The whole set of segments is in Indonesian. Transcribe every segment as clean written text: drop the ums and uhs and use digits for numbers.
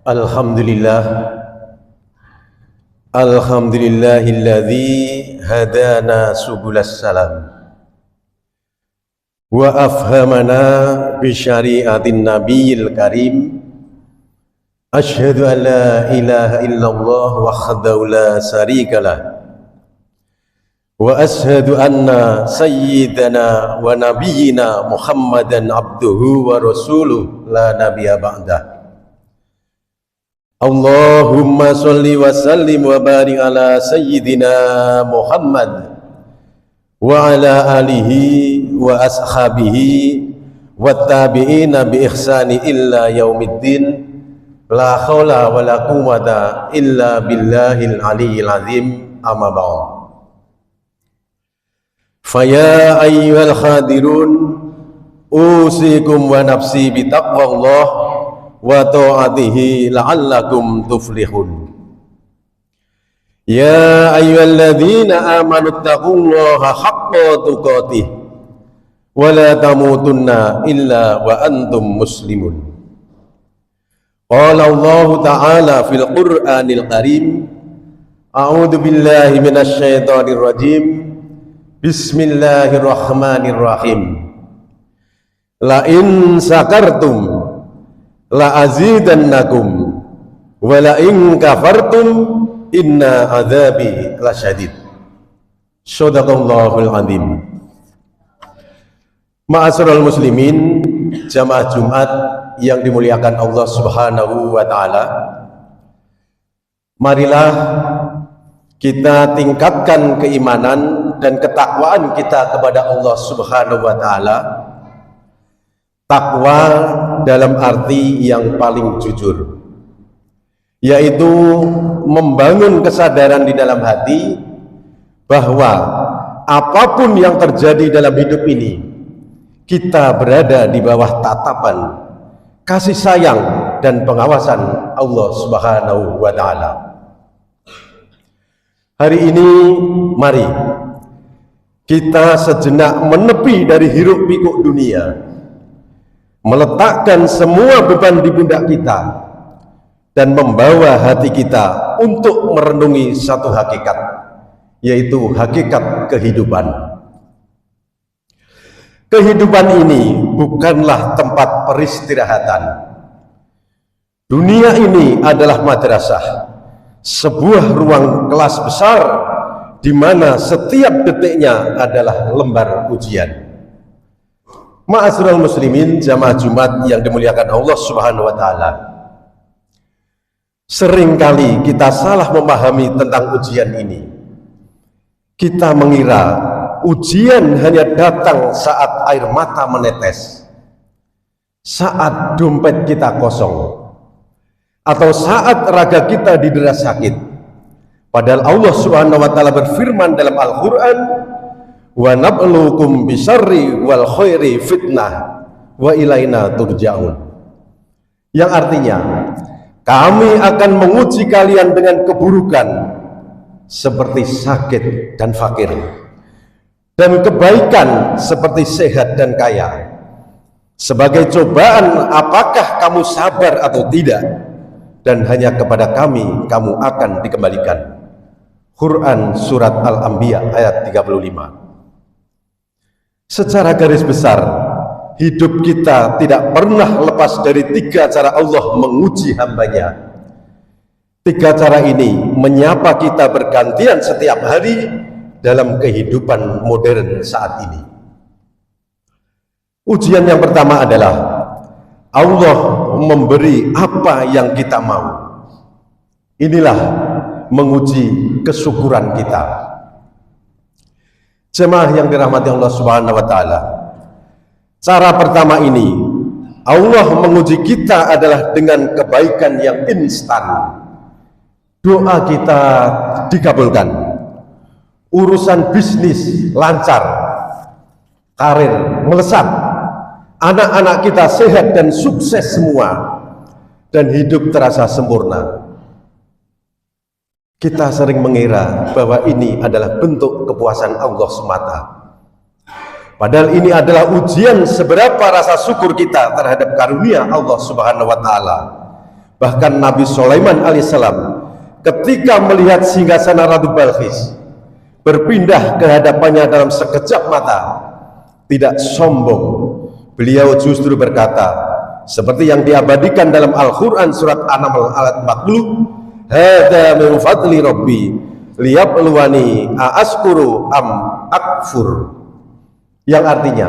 Alhamdulillah, alhamdulillahilladzi hadana subulas salam wa afhamana bi syariatin nabiyil karim. Asyhadu an la ilaha illallah wahdahu la syarikalah wa asyhadu anna sayyidana wa nabiyyina Muhammadan abduhu wa rasuluh la nabiyya ba'dah. Allahumma sholli wa sallim wa barik ala sayyidina Muhammad wa ala alihi wa ashabihi wa tabi'ina bi ihsani illa yaumiddin. La haula wa la quwwata illa billahil aliyyil azim. Amma ba'd. Faya ayyuhal khadirun usikum wa nafsi bi taqwallah wa ta'atihi la'allakum tuflihun. Ya ayyuhalladzina amanu taqullaha haqqa tuqatih wa la tamutunna illa wa antum muslimun. Qala Allah ta'ala fil Qur'anil Karim, a'udzu billahi minasy syaithanir rajim. Bismillahirrahmanirrahim. La in sakartum la azidannakum wa la in kafartum inna adzabi lasyadid. Shadaqallahul azim. Ma'asyiral muslimin, jamaah Jumat yang dimuliakan Allah Subhanahu wa taala. Marilah kita tingkatkan keimanan dan ketakwaan kita kepada Allah Subhanahu wa taala. Takwa dalam arti yang paling jujur, yaitu membangun kesadaran di dalam hati bahwa apapun yang terjadi dalam hidup ini, kita berada di bawah tatapan kasih sayang dan pengawasan Allah Subhanahu wa taala. Hari ini mari kita sejenak menepi dari hiruk pikuk dunia, meletakkan semua beban di pundak kita dan membawa hati kita untuk merenungi satu hakikat, yaitu hakikat kehidupan. Kehidupan ini bukanlah tempat peristirahatan. Dunia ini adalah madrasah, sebuah ruang kelas besar di mana setiap detiknya adalah lembar ujian. Ma'asyiral muslimin, jamaah Jumat yang dimuliakan Allah Subhanahu wa taala. Seringkali kita salah memahami tentang ujian ini. Kita mengira ujian hanya datang saat air mata menetes, saat dompet kita kosong, atau saat raga kita didera sakit. Padahal Allah Subhanahu wa taala berfirman dalam Al-Qur'an, wa nabluukum bisyarri wal khairi fitnah wa ilaina turja'un, yang artinya kami akan menguji kalian dengan keburukan seperti sakit dan fakir, dan kebaikan seperti sehat dan kaya, sebagai cobaan apakah kamu sabar atau tidak, dan hanya kepada kami kamu akan dikembalikan. Quran surat Al-Anbiya ayat 35. Secara garis besar, hidup kita tidak pernah lepas dari tiga cara Allah menguji hambanya. Tiga cara ini menyapa kita bergantian setiap hari dalam kehidupan modern saat ini. Ujian yang pertama adalah Allah memberi apa yang kita mau. Inilah menguji kesyukuran kita. Jemaah yang dirahmati Allah Subhanahu wa taala, cara pertama ini Allah menguji kita adalah dengan kebaikan yang instan. Doa kita dikabulkan, urusan bisnis lancar, karir melesat, anak-anak kita sehat dan sukses semua, dan hidup terasa sempurna. Kita sering mengira bahwa ini adalah bentuk kepuasan Allah semata. Padahal ini adalah ujian seberapa rasa syukur kita terhadap karunia Allah Subhanahu wa taala. Bahkan Nabi Sulaiman alaihissalam ketika melihat singgasana Ratu Balqis berpindah ke hadapannya dalam sekejap mata, tidak sombong, beliau justru berkata seperti yang diabadikan dalam Al-Quran surat An-Naml ayat 40, hada min fadli rabbi liyabluwani aaskuru am akfur, yang artinya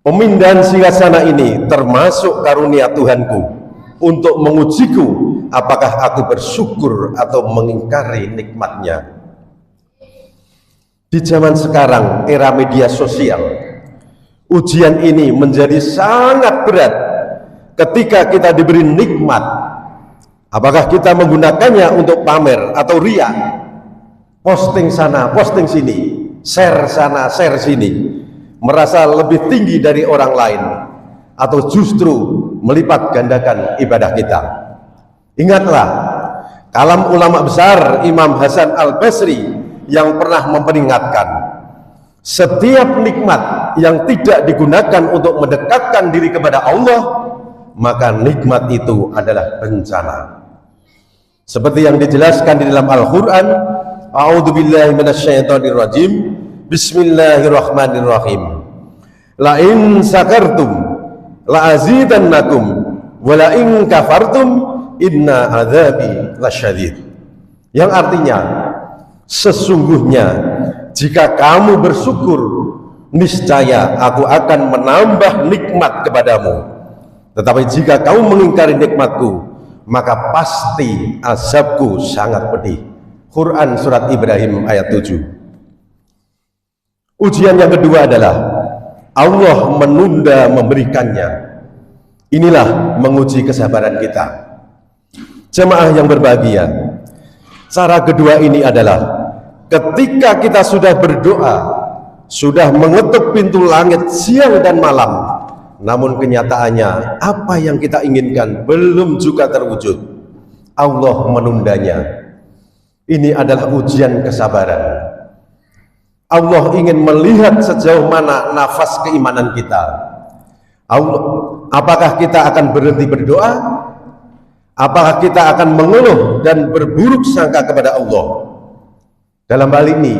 pemindahan singgasana ini termasuk karunia Tuhanku untuk mengujiku apakah aku bersyukur atau mengingkari nikmatnya. Di zaman sekarang era media sosial, ujian ini menjadi sangat berat. Ketika kita diberi nikmat, apakah kita menggunakannya untuk pamer atau ria, posting sana posting sini, share sana share sini, merasa lebih tinggi dari orang lain, atau justru melipat gandakan ibadah kita. Ingatlah kalam ulama besar Imam Hasan Al-Basri yang pernah memperingatkan, setiap nikmat yang tidak digunakan untuk mendekatkan diri kepada Allah, maka nikmat itu adalah bencana. Seperti yang dijelaskan di dalam Al-Quran, a'udzubillahi minasyaitonirrajim, bismillahirrahmanirrahim, la in sakartum la azidannakum wa la in kafartum inna adzabi lasyadid, yang artinya sesungguhnya jika kamu bersyukur, niscaya aku akan menambah nikmat kepadamu, tetapi jika kamu mengingkari nikmatku, maka pasti azabku sangat pedih. Quran surat Ibrahim ayat 7. Ujian yang kedua adalah Allah menunda memberikannya. Inilah menguji kesabaran kita. Jemaah yang berbahagia, cara kedua ini adalah ketika kita sudah berdoa, sudah mengetuk pintu langit siang dan malam, namun kenyataannya apa yang kita inginkan belum juga terwujud, Allah menundanya. Ini adalah ujian kesabaran. Allah ingin melihat sejauh mana nafas keimanan kita. Apakah kita akan berhenti berdoa? Apakah kita akan mengeluh dan berburuk sangka kepada Allah? Dalam hal ini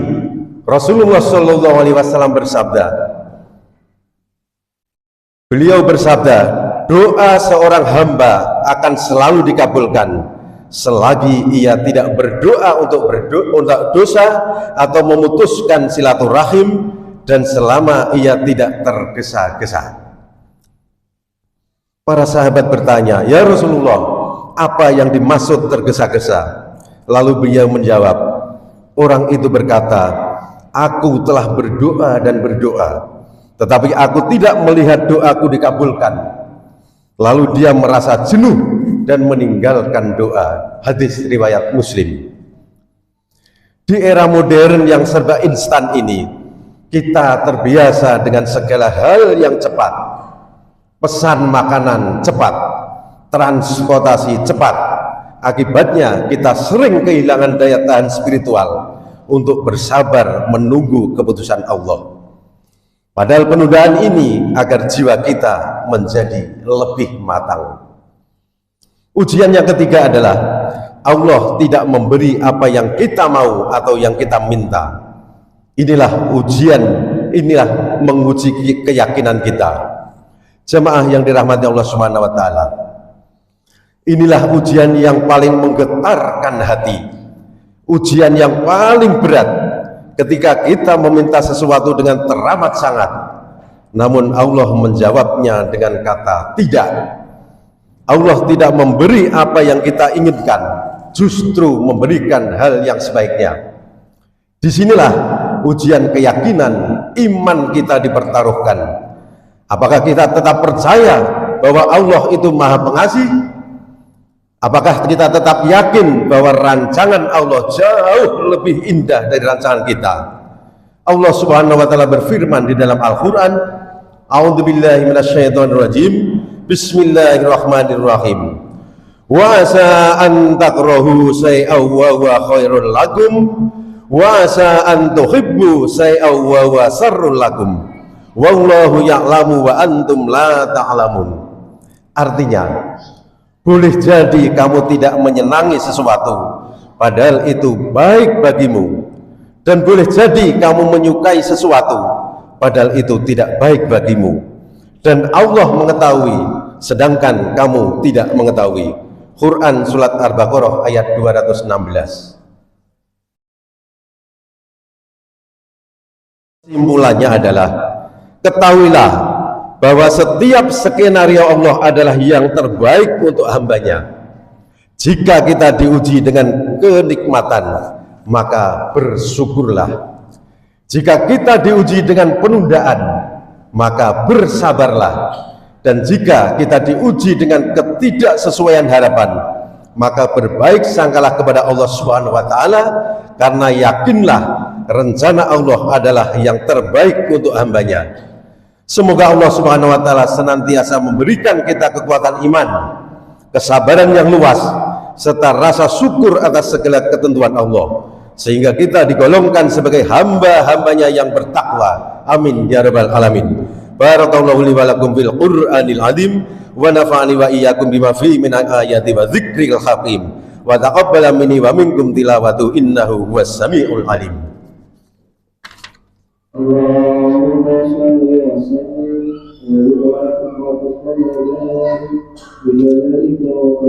Rasulullah SAW bersabda, beliau bersabda, doa seorang hamba akan selalu dikabulkan selagi ia tidak berdoa untuk dosa atau memutuskan silaturahim, dan selama ia tidak tergesa-gesa. Para sahabat bertanya, ya Rasulullah, apa yang dimaksud tergesa-gesa? Lalu beliau menjawab, orang itu berkata, aku telah berdoa dan berdoa, tetapi aku tidak melihat doaku dikabulkan. Lalu dia merasa jenuh dan meninggalkan doa. Hadis riwayat Muslim. Di era modern yang serba instan ini, kita terbiasa dengan segala hal yang cepat. Pesan makanan cepat, transportasi cepat. Akibatnya kita sering kehilangan daya tahan spiritual untuk bersabar menunggu keputusan Allah. Padahal penundaan ini agar jiwa kita menjadi lebih matang. Ujian yang ketiga adalah Allah tidak memberi apa yang kita mau atau yang kita minta. Inilah ujian, inilah menguji keyakinan kita. Jemaah yang dirahmati Allah Subhanahu wa taala. Inilah ujian yang paling menggetarkan hati. Ujian yang paling berat ketika kita meminta sesuatu dengan teramat sangat, namun Allah menjawabnya dengan kata tidak. Allah tidak memberi apa yang kita inginkan, justru memberikan hal yang sebaiknya. Disinilah ujian keyakinan iman kita dipertaruhkan. Apakah kita tetap percaya bahwa Allah itu Maha Pengasih? Apakah kita tetap yakin bahwa rancangan Allah jauh lebih indah dari rancangan kita? Allah Subhanahu wa taala berfirman di dalam Al-Qur'an, a'udzubillahi minasyaitonirrajim, bismillahirrahmanirrahim. Wa asa an takrahu shay'an wa huwa khairul lakum, wa asa an tuhibbu shay'an wa huwa syarrul lakum. Wallahu ya'lamu wa antum la ta'lamun. Artinya, Boleh jadi kamu tidak menyenangi sesuatu, padahal itu baik bagimu. Dan boleh jadi kamu menyukai sesuatu, padahal itu tidak baik bagimu. Dan Allah mengetahui, sedangkan kamu tidak mengetahui. Quran Surat Al-Baqarah ayat 216. Kesimpulannya adalah, ketahuilah bahwa setiap skenario Allah adalah yang terbaik untuk hambanya. Jika kita diuji dengan kenikmatan, maka bersyukurlah. Jika kita diuji dengan penundaan, maka bersabarlah. Dan jika kita diuji dengan ketidaksesuaian harapan, maka berbaik sangkalah kepada Allah Subhanahu wa taala, karena yakinlah rencana Allah adalah yang terbaik untuk hambanya. Semoga Allah Subhanahu wa taala senantiasa memberikan kita kekuatan iman, kesabaran yang luas, serta rasa syukur atas segala ketentuan Allah, sehingga kita digolongkan sebagai hamba-hambanya yang bertakwa. Amin ya rabbal alamin. Barakallahu li wa lakum fil Qur'anil azim, wa nafa'ani wa iyyakum bima fihi min ayati wa dzikril hakim, wa taqabbala minni wa minkum tilawatu innahu huwas samiul alim. Allahumma shalli wa sallim wa barik wa sallim ala nabiyyika wa